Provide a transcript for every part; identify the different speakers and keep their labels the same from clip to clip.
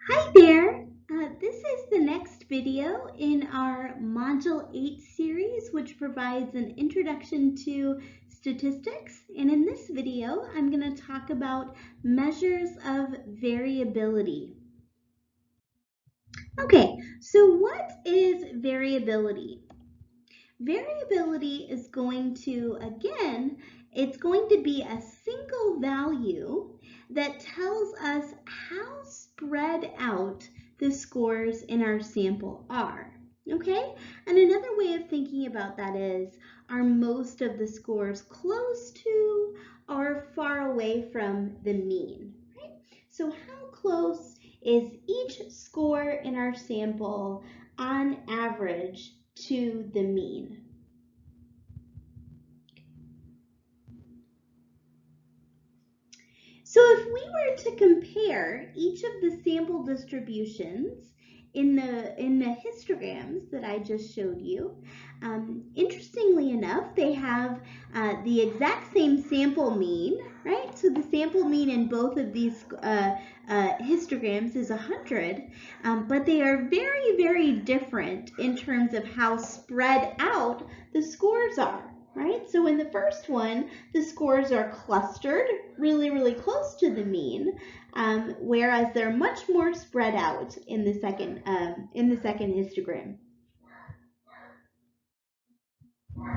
Speaker 1: Hi there! This is the next video in our Module 8 series, which provides an introduction to statistics. And in this video, I'm going to talk about measures of variability. Okay, so what is variability? Variability is going to, again, it's going to be a single value that tells us how spread out the scores in our sample are. Okay? And another way of thinking about that is, are most of the scores close to or far away from the mean? Right? So how close is each score in our sample on average to the mean? So if we were to compare each of the sample distributions in the histograms that I just showed you, interestingly enough, they have the exact same sample mean, right? So the sample mean in both of these histograms is 100, but they are very, very different in terms of how spread out the scores are. Right? So in the first one, the scores are clustered really, really close to the mean, whereas they're much more spread out in the second histogram.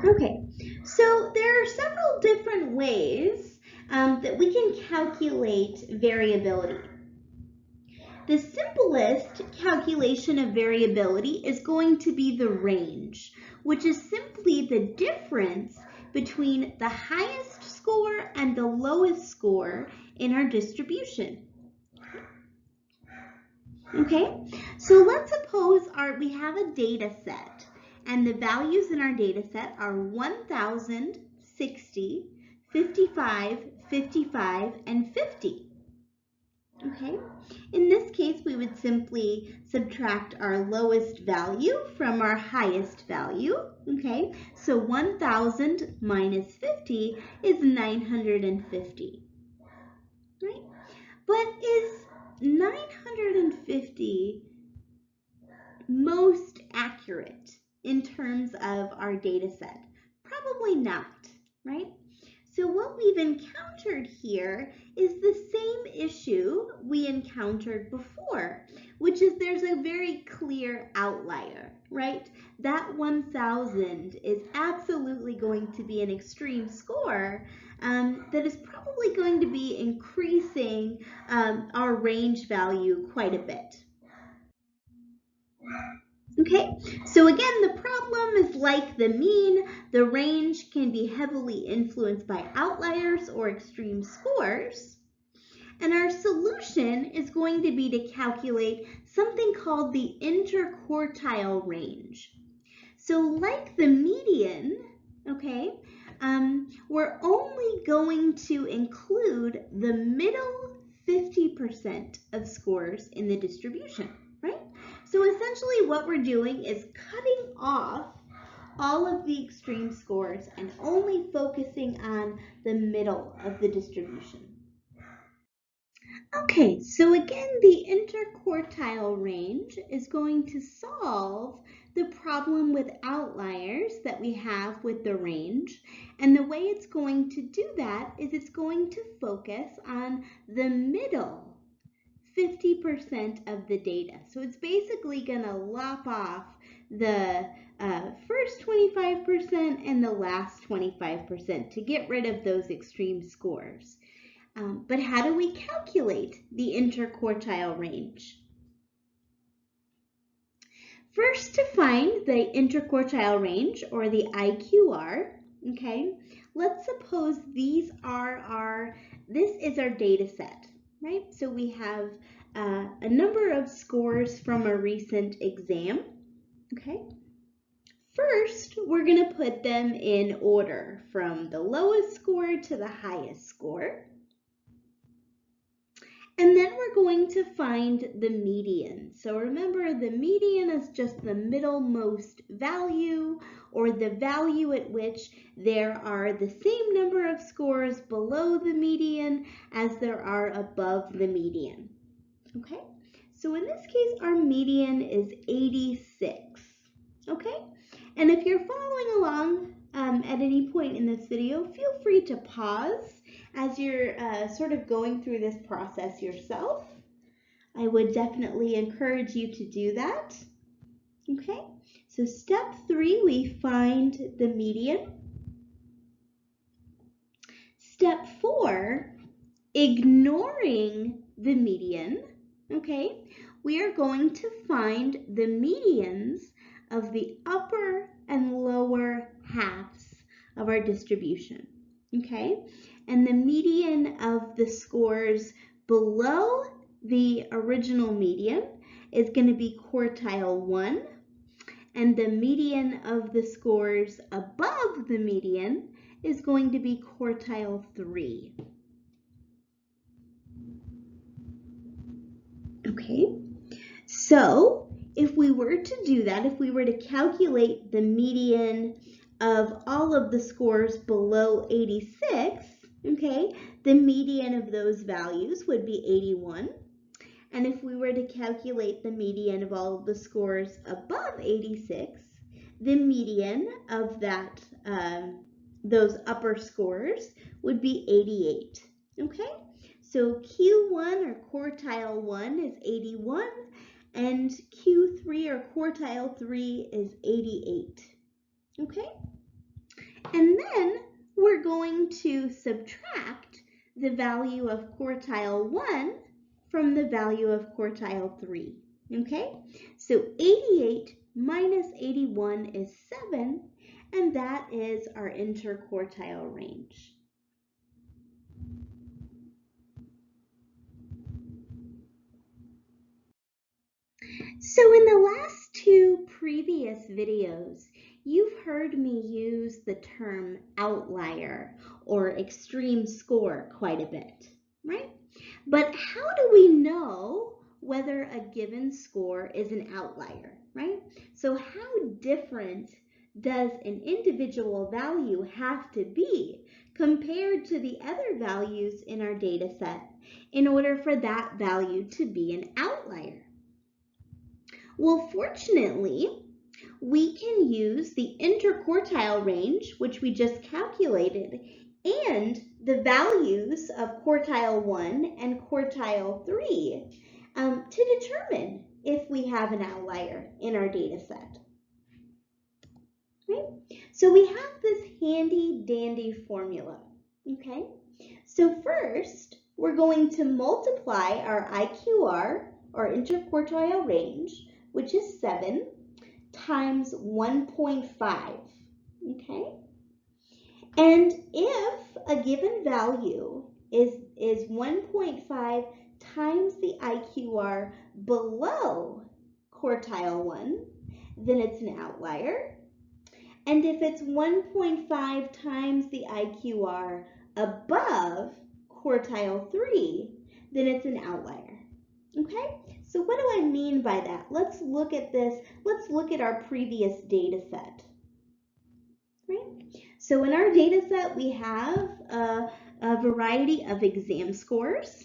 Speaker 1: Okay, so there are several different ways that we can calculate variability. The simplest calculation of variability is going to be the range, which is simply the difference between the highest score and the lowest score in our distribution. Okay, so let's suppose we have a data set, and the values in our data set are 1,000, 60, 55, 55, and 50. Okay, in this case, we would simply subtract our lowest value from our highest value. Okay, so 1,000 minus 50 is 950, right? But is 950 most accurate in terms of our data set? Probably not, right? So what we've encountered here is the same issue we encountered before, which is there's a very clear outlier, right? That 1,000 is absolutely going to be an extreme score that is probably going to be increasing our range value quite a bit. Okay, so again, the problem is like the mean. The range can be heavily influenced by outliers or extreme scores. And our solution is going to be to calculate something called the interquartile range. So like the median, okay, we're only going to include the middle 50% of scores in the distribution, right? So essentially what we're doing is cutting off all of the extreme scores and only focusing on the middle of the distribution. Okay, so again, the interquartile range is going to solve the problem with outliers that we have with the range. And the way it's going to do that is it's going to focus on the middle 50% of the data. So it's basically going to lop off the first 25% and the last 25% to get rid of those extreme scores. But how do we calculate the interquartile range? First, to find the interquartile range, or the IQR, okay, let's suppose this is our data set, right? So we have a number of scores from a recent exam, okay? First, we're going to put them in order from the lowest score to the highest score. And then we're going to find the median. So remember, the median is just the middlemost value, or the value at which there are the same number of scores below the median as there are above the median. Okay, So in this case, our median is 86, okay? And if you're following along at any point in this video, feel free to pause as you're sort of going through this process yourself. I would definitely encourage you to do that, okay? So step 3, we find the median. Step 4, ignoring the median, okay, we are going to find the medians of the upper and lower halves of our distribution, okay? And the median of the scores below the original median is going to be quartile 1, and the median of the scores above the median is going to be quartile 3. Okay, so if we were to do that, if we were to calculate the median of all of the scores below 86, okay, the median of those values would be 81. And if we were to calculate the median of all of the scores above 86, the median of that those upper scores would be 88, okay? So Q1 or quartile 1 is 81, and Q3 or quartile 3 is 88, okay? And then we're going to subtract the value of quartile 1 from the value of quartile 3, okay? So 88 minus 81 is 7, and that is our interquartile range. So in the last 2 previous videos, you've heard me use the term outlier or extreme score quite a bit, right? But how do we know whether a given score is an outlier, right? So how different does an individual value have to be compared to the other values in our data set in order for that value to be an outlier? Well, fortunately, we can use the interquartile range, which we just calculated, and the values of quartile 1 and quartile 3 to determine if we have an outlier in our data set. Right? So we have this handy dandy formula, okay? So first, we're going to multiply our IQR, or interquartile range, which is 7, times 1.5, okay? And if a given value is 1.5 times the IQR below quartile 1, then it's an outlier. And if it's 1.5 times the IQR above quartile 3, then it's an outlier, okay? So what do I mean by that? Let's look at this. Let's look at our previous data set, right? So in our data set, we have a variety of exam scores,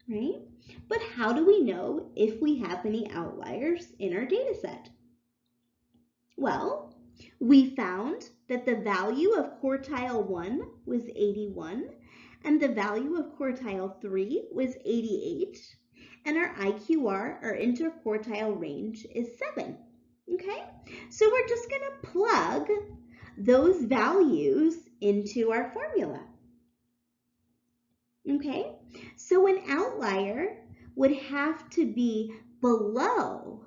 Speaker 1: right? But how do we know if we have any outliers in our data set? Well, we found that the value of quartile 1 was 81, and the value of quartile 3 was 88. And our IQR, our interquartile range, is 7, okay? So we're just going to plug those values into our formula, okay? So an outlier would have to be below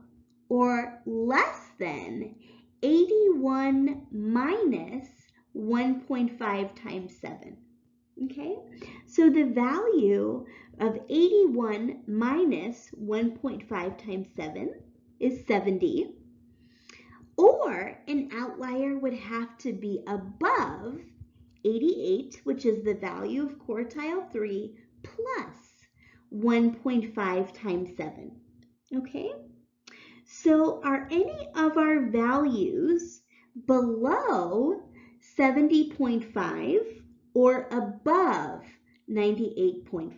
Speaker 1: or less than 81 minus 1.5 times 7, okay? So the value of 81 minus 1.5 times 7 is 70, or an outlier would have to be above 88, which is the value of quartile 3, plus 1.5 times 7, okay? So are any of our values below 70.5 or above 98.5?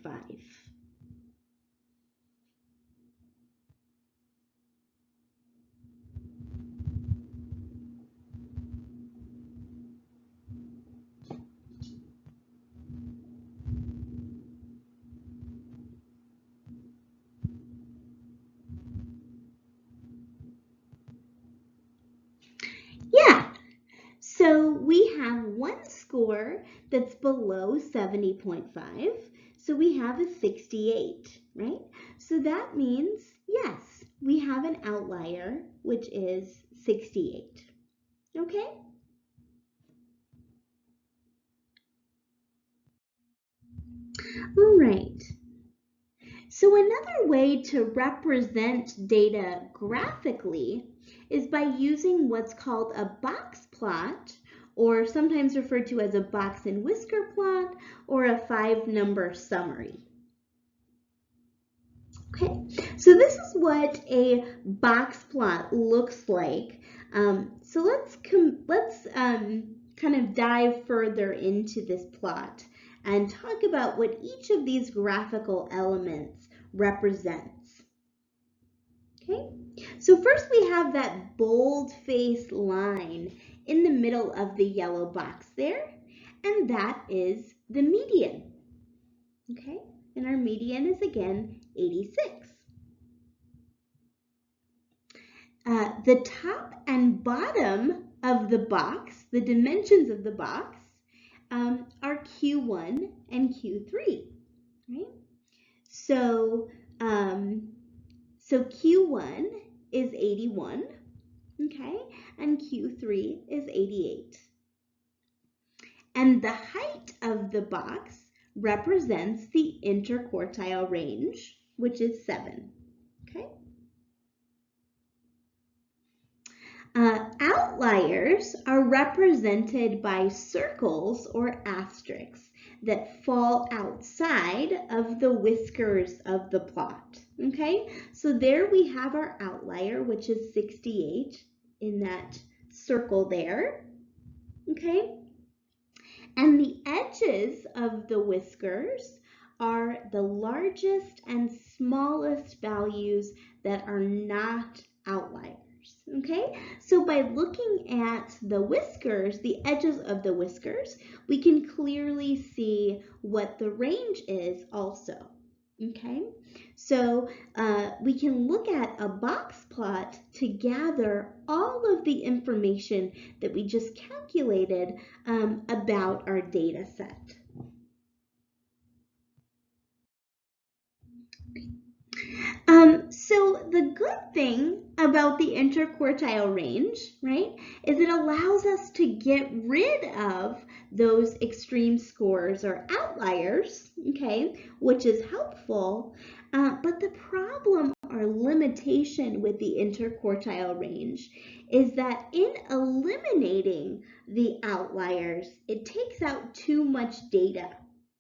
Speaker 1: So we have one score that's below 70.5. So we have a 68, right? So that means, yes, we have an outlier, which is 68. Okay? All right. So another way to represent data graphically is by using what's called a box plot, or sometimes referred to as a box and whisker plot, or a 5-number summary. Okay, so this is what a box plot looks like. So let's kind of dive further into this plot and talk about what each of these graphical elements represents. Okay, so first we have that bold-faced line in the middle of the yellow box there, and that is the median. Okay, and our median is again 86. The top and bottom of the box, the dimensions of the box, are Q1 and Q3, right? So Q1 is 81, okay, and Q3 is 88. And the height of the box represents the interquartile range, which is 7, okay? Outliers are represented by circles or asterisks that fall outside of the whiskers of the plot. Okay, so there we have our outlier, which is 68 in that circle there. Okay, and the edges of the whiskers are the largest and smallest values that are not outliers. Okay, so by looking at the whiskers, the edges of the whiskers, we can clearly see what the range is also. Okay, so we can look at a box plot to gather all of the information that we just calculated about our data set. So the good thing about the interquartile range, right, is it allows us to get rid of those extreme scores or outliers, okay, which is helpful. But the problem or limitation with the interquartile range is that in eliminating the outliers, it takes out too much data.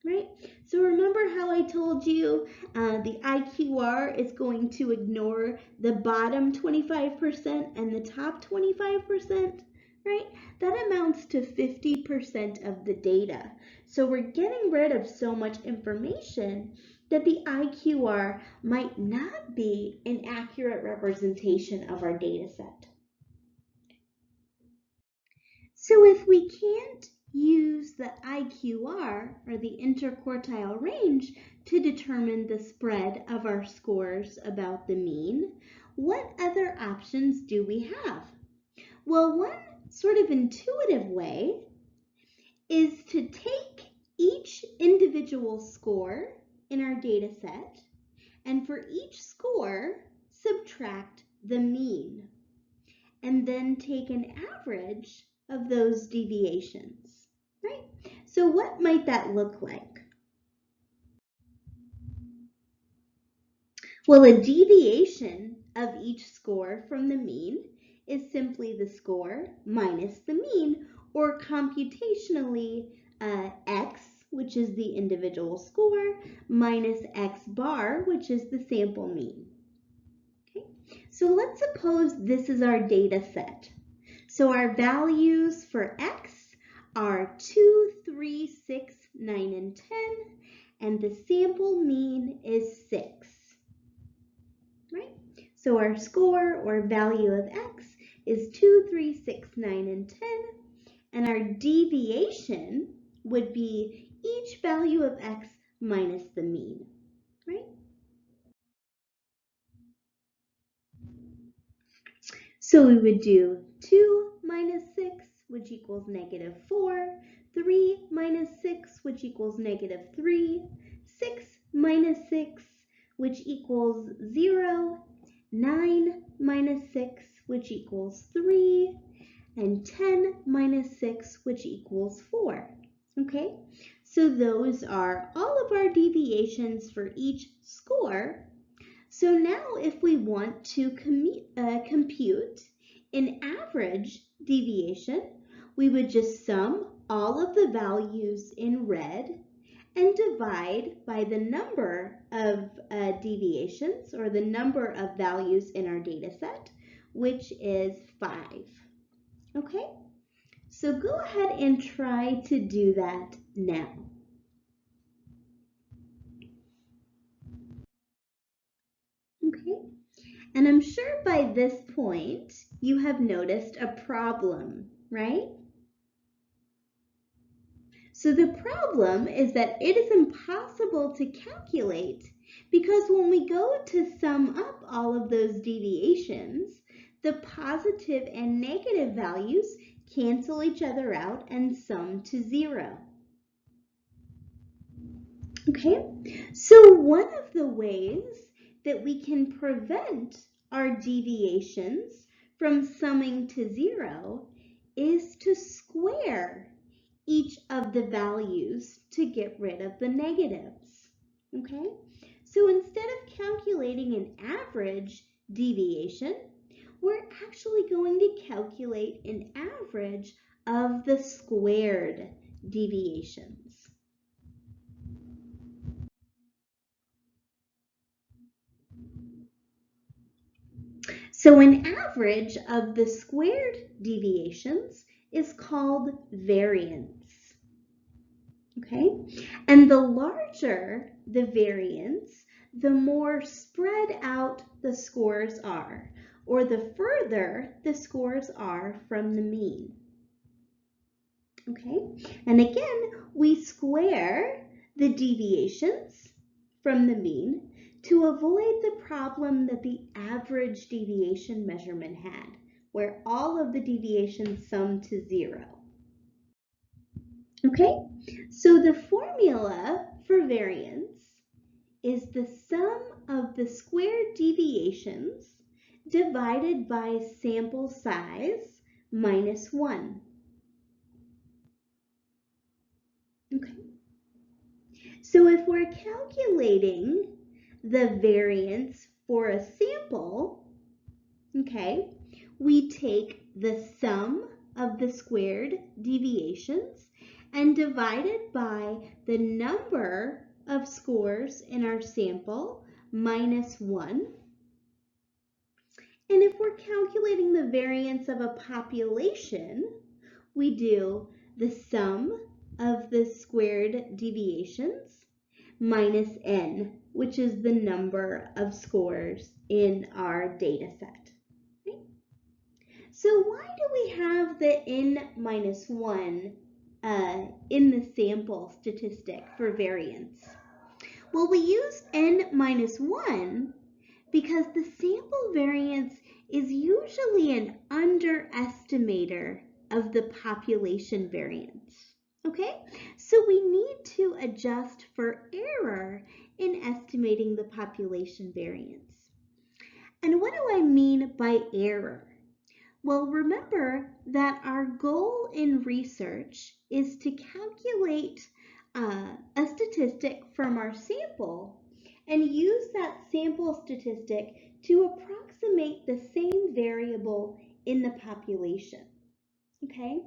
Speaker 1: Right? So remember how I told you the IQR is going to ignore the bottom 25% and the top 25%, right? That amounts to 50% of the data. So we're getting rid of so much information that the IQR might not be an accurate representation of our data set. So if we can't use the IQR, or the interquartile range, to determine the spread of our scores about the mean, what other options do we have? Well, one sort of intuitive way is to take each individual score in our data set, and for each score, subtract the mean, and then take an average of those deviations, right? So what might that look like? Well, a deviation of each score from the mean is simply the score minus the mean, or computationally x, which is the individual score, minus x bar, which is the sample mean. Okay? So let's suppose this is our data set. So our values for x are 2, 3, 6, 9, and 10, and the sample mean is 6, right? So our score or value of x is 2, 3, 6, 9, and 10, and our deviation would be each value of x minus the mean, right? So we would do 2 minus 6 which equals negative 4, 3 minus 6, which equals negative 3, 6 minus 6, which equals 0, 9 minus 6, which equals 3, and 10 minus 6, which equals 4. Okay, so those are all of our deviations for each score. So now if we want to compute an average deviation, we would just sum all of the values in red and divide by the number of deviations, or the number of values in our data set, which is 5. Okay, so go ahead and try to do that now. Okay, and I'm sure by this point you have noticed a problem, right? So the problem is that it is impossible to calculate, because when we go to sum up all of those deviations, the positive and negative values cancel each other out and sum to 0. Okay, so one of the ways that we can prevent our deviations from summing to 0 is to square each of the values to get rid of the negatives. Okay, so instead of calculating an average deviation, we're actually going to calculate an average of the squared deviations. So an average of the squared deviations is called variance. Okay, and the larger the variance, the more spread out the scores are, or the further the scores are from the mean. Okay, and again, we square the deviations from the mean to avoid the problem that the average deviation measurement had, where all of the deviations sum to 0. Okay, so the formula for variance is the sum of the squared deviations divided by sample size minus 1. Okay, so if we're calculating the variance for a sample, okay, we take the sum of the squared deviations and divide it by the number of scores in our sample minus 1. And if we're calculating the variance of a population, we do the sum of the squared deviations minus n, which is the number of scores in our data set. Okay? So why do we have the n minus 1 in the sample statistic for variance? Well, we use n minus 1 because the sample variance is usually an underestimator of the population variance. Okay, so we need to adjust for error in estimating the population variance. And what do I mean by error? Well, remember that our goal in research is to calculate a statistic from our sample and use that sample statistic to approximate the same variable in the population. Okay,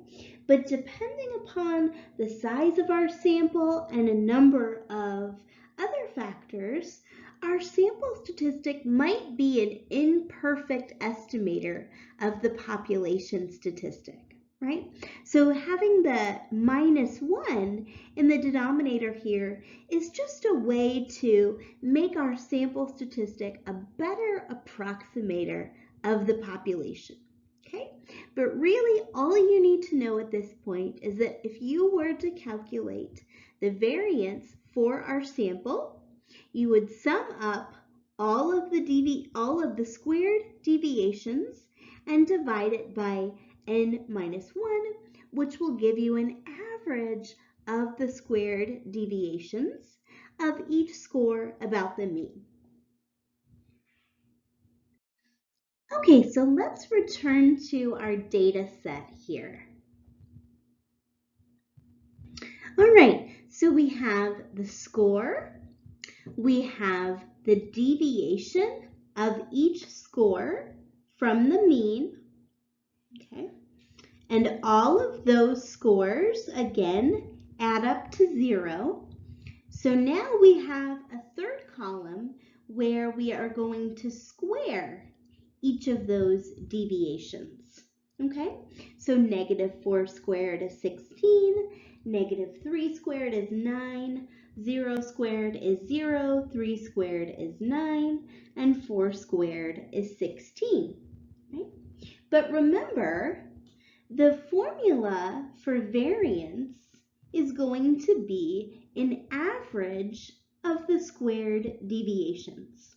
Speaker 1: but depending upon the size of our sample and a number of other factors, our sample statistic might be an imperfect estimator of the population statistic, right? So having the minus 1 in the denominator here is just a way to make our sample statistic a better approximator of the population. Okay, but really all you need to know at this point is that if you were to calculate the variance for our sample, you would sum up all of the squared deviations and divide it by n minus 1, which will give you an average of the squared deviations of each score about the mean. Okay, so let's return to our data set here. All right, so we have the score, we have the deviation of each score from the mean, okay? And all of those scores, again, add up to 0. So now we have a third column where we are going to square each of those deviations, okay? So -4 squared is 16, -3 squared is 9, 0 squared is 0, 3 squared is 9, and 4 squared is 16, right? But remember, the formula for variance is going to be an average of the squared deviations.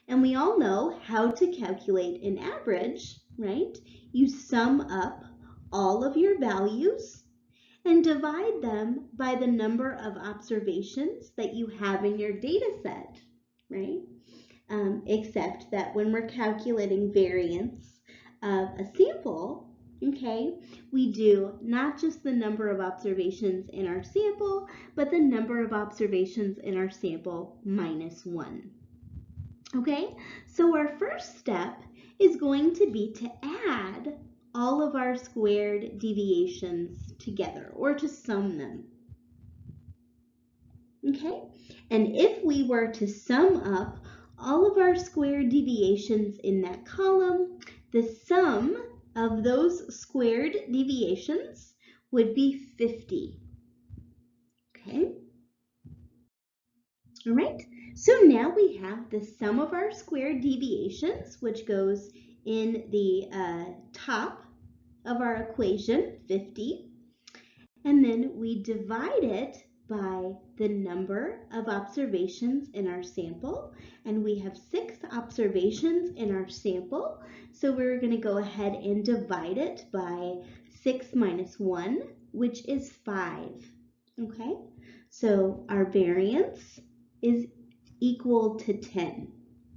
Speaker 1: And we all know how to calculate an average, right? You sum up all of your values and divide them by the number of observations that you have in your data set, right? Except that when we're calculating variance of a sample, okay, we do not just the number of observations in our sample, but the number of observations in our sample minus 1. Okay, so our first step is going to be to add all of our squared deviations together, or to sum them. Okay, and if we were to sum up all of our squared deviations in that column, the sum of those squared deviations would be 50. Okay, all right, so now we have the sum of our squared deviations, which goes in the top of our equation, 50, and then we divide it by the number of observations in our sample, and we have 6 observations in our sample, so we're going to go ahead and divide it by 6 minus 1, which is 5. Okay, so our variance is equal to 10,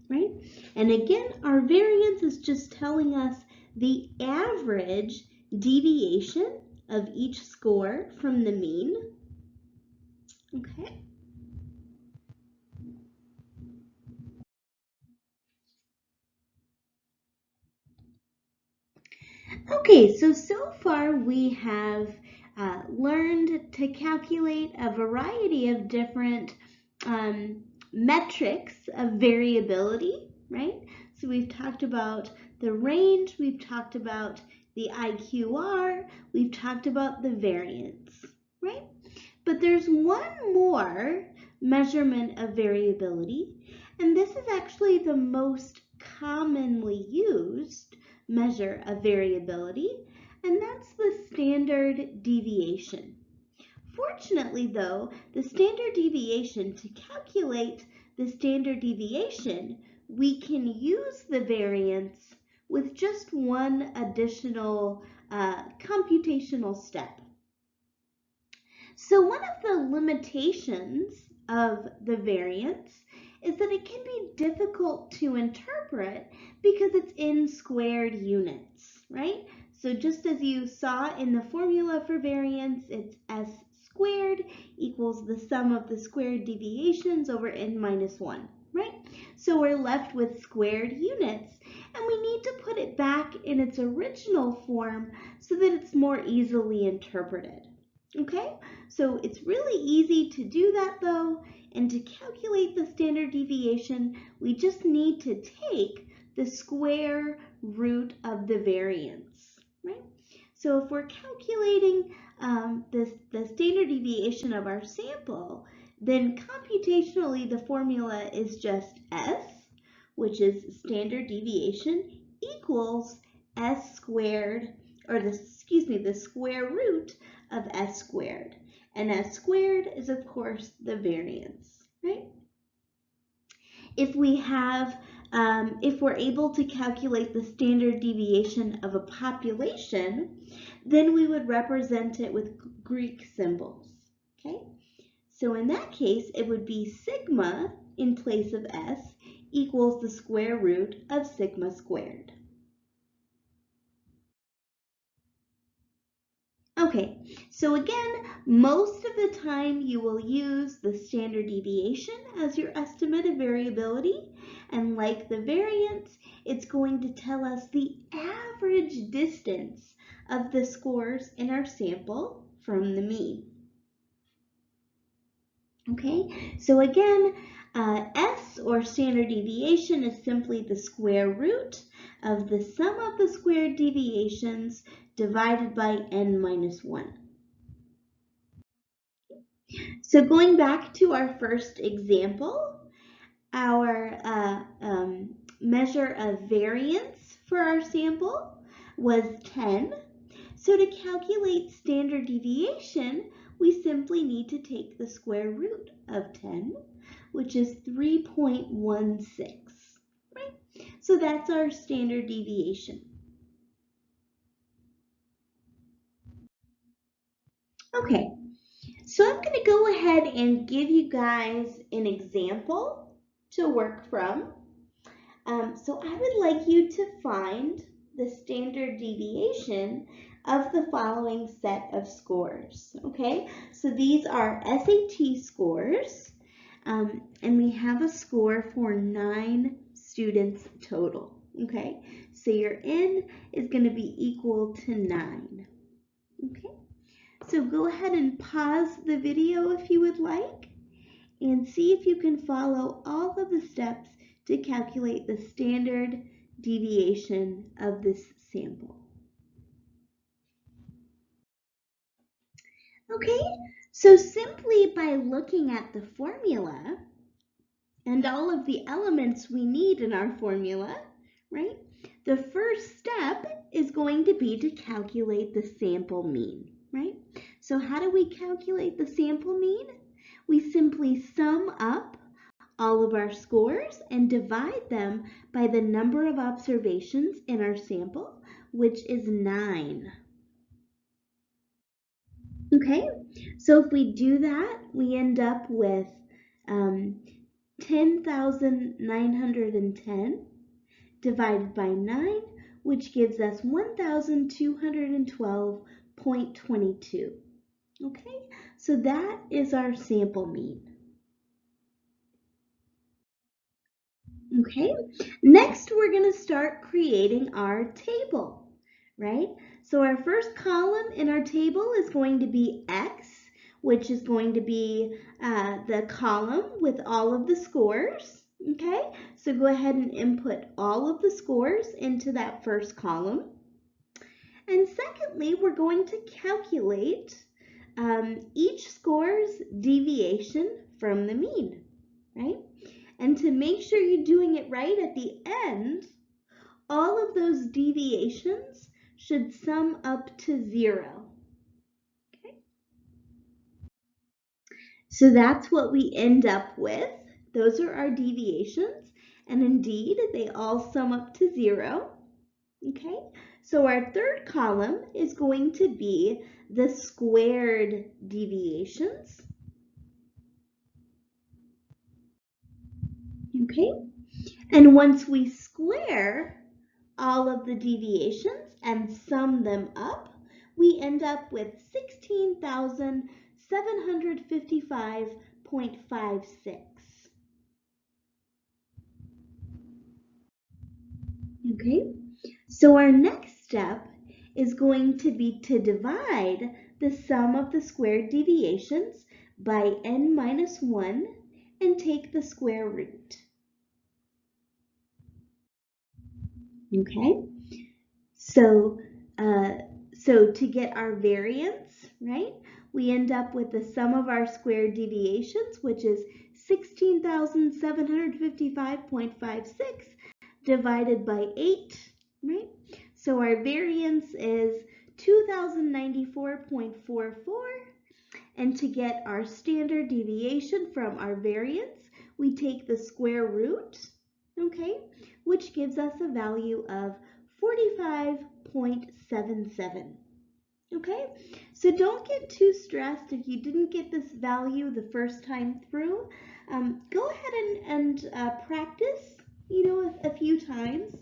Speaker 1: right? And again, our variance is just telling us the average deviation of each score from the mean. Okay. Okay, so far we have learned to calculate a variety of different metrics of variability, right? So we've talked about the range, we've talked about the IQR, we've talked about the variance, right? But there's one more measurement of variability, and this is actually the most commonly used measure of variability, and that's the standard deviation. Fortunately, though, the standard deviation, to calculate the standard deviation, we can use the variance with just one additional computational step. So one of the limitations of the variance is that it can be difficult to interpret because it's in squared units, right? So just as you saw in the formula for variance, it's s squared equals the sum of the squared deviations over n minus 1, right? So we're left with squared units, and we need to put it back in its original form so that it's more easily interpreted. Okay, so it's really easy to do that though, and to calculate the standard deviation, we just need to take the square root of the variance, right? So if we're calculating the standard deviation of our sample, then computationally the formula is just S, which is standard deviation, equals S squared, or the square root of S squared. And S squared is, of course, the variance, right? If we have if we're able to calculate the standard deviation of a population, then we would represent it with Greek symbols, okay? So in that case, it would be sigma in place of s equals the square root of sigma squared. Okay, so again, most of the time you will use the standard deviation as your estimate of variability. And like the variance, it's going to tell us the average distance of the scores in our sample from the mean. Okay, so again, S or standard deviation is simply the square root of the sum of the squared deviations divided by n minus 1. So going back to our first example, our measure of variance for our sample was 10. So to calculate standard deviation, we simply need to take the square root of 10, which is 3.16, right? So that's our standard deviation. Okay, so I'm going to go ahead and give you guys an example to work from. So I would like you to find the standard deviation of the following set of scores, okay? So these are SAT scores, and we have a score for 9 students total, okay? So your N is going to be equal to 9, okay? So go ahead and pause the video if you would like, and see if you can follow all of the steps to calculate the standard deviation of this sample. Okay, so simply by looking at the formula and all of the elements we need in our formula, right, the first step is going to be to calculate the sample mean, right? So how do we calculate the sample mean? We simply sum up all of our scores and divide them by the number of observations in our sample, which is 9. Okay, so if we do that, we end up with 10,910 divided by 9, which gives us 1,212.22. Okay, so that is our sample mean. Okay, next we're going to start creating our table, right? So our first column in our table is going to be X, which is going to be the column with all of the scores, okay? So go ahead and input all of the scores into that first column. And secondly, we're going to calculate each score's deviation from the mean, right? And to make sure you're doing it right at the end, all of those deviations should sum up to 0. Okay? So that's what we end up with. Those are our deviations. And indeed, they all sum up to 0. Okay? So our third column is going to be the squared deviations. Okay? And once we square all of the deviations and sum them up, we end up with 16,755.56. Okay, so our next step is going to be to divide the sum of the squared deviations by n minus 1 and take the square root. Okay, so to get our variance, right, we end up with the sum of our squared deviations, which is 16,755.56 divided by 8, right? So our variance is 2,094.44, and to get our standard deviation from our variance, we take the square root okay, which gives us a value of 45.77. Okay, so don't get too stressed if you didn't get this value the first time through. Go ahead and practice, a few times,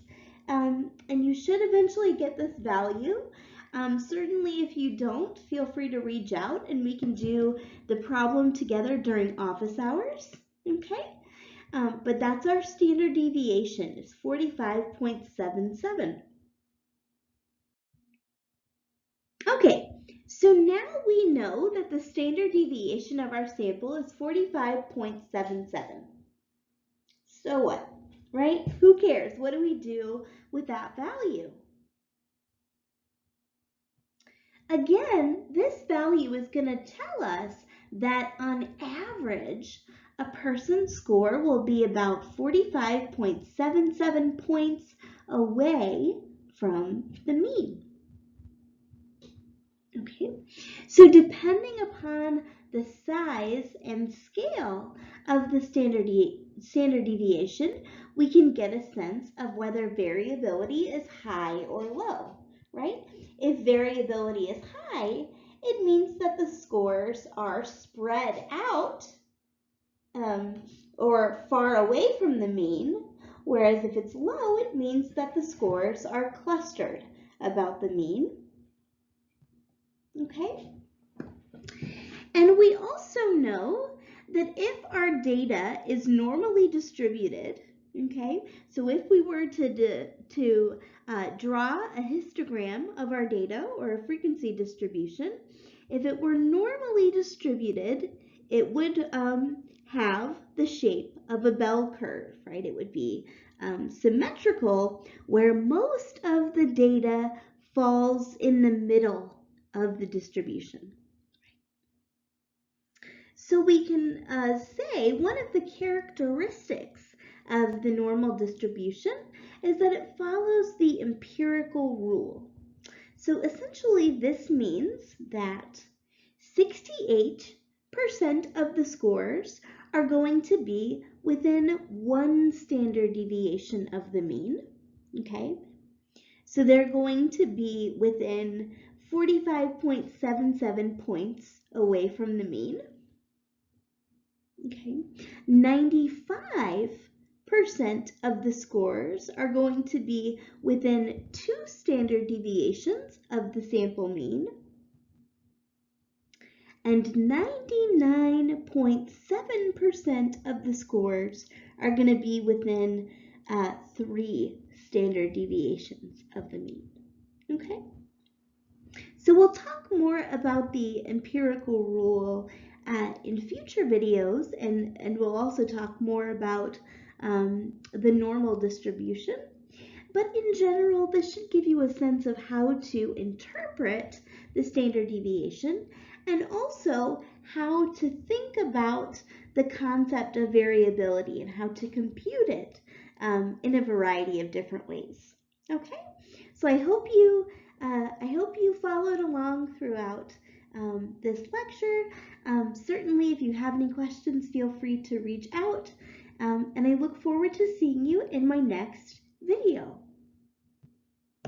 Speaker 1: and you should eventually get this value. Certainly, if you don't, feel free to reach out and we can do the problem together during office hours. Okay, but that's our standard deviation. It's 45.77. Okay, so now we know that the standard deviation of our sample is 45.77. So what, right? Who cares? What do we do with that value? Again, this value is going to tell us that on average, a person's score will be about 45.77 points away from the mean. Okay, so depending upon the size and scale of the standard deviation, we can get a sense of whether variability is high or low, right? If variability is high, it means that the scores are spread out or far away from the mean, whereas if it's low, it means that the scores are clustered about the mean. Okay? And we also know that if our data is normally distributed, okay, so if we were to draw a histogram of our data or a frequency distribution, if it were normally distributed, it would have the shape of a bell curve, right? It would be symmetrical, where most of the data falls in the middle of the distribution. So we can say one of the characteristics of the normal distribution is that it follows the empirical rule. So essentially this means that 68% of the scores are going to be within one standard deviation of the mean, okay? So they're going to be within 45.77 points away from the mean. Okay, 95% of the scores are going to be within 2 standard deviations of the sample mean, and 99.7% of the scores are going to be within 3 standard deviations of the mean. Okay, so we'll talk more about the empirical rule in future videos, and we'll also talk more about the normal distribution. But in general, this should give you a sense of how to interpret the standard deviation and also how to think about the concept of variability and how to compute it in a variety of different ways. Okay, so I hope you followed along throughout this lecture. Certainly, if you have any questions, feel free to reach out. And I look forward to seeing you in my next video.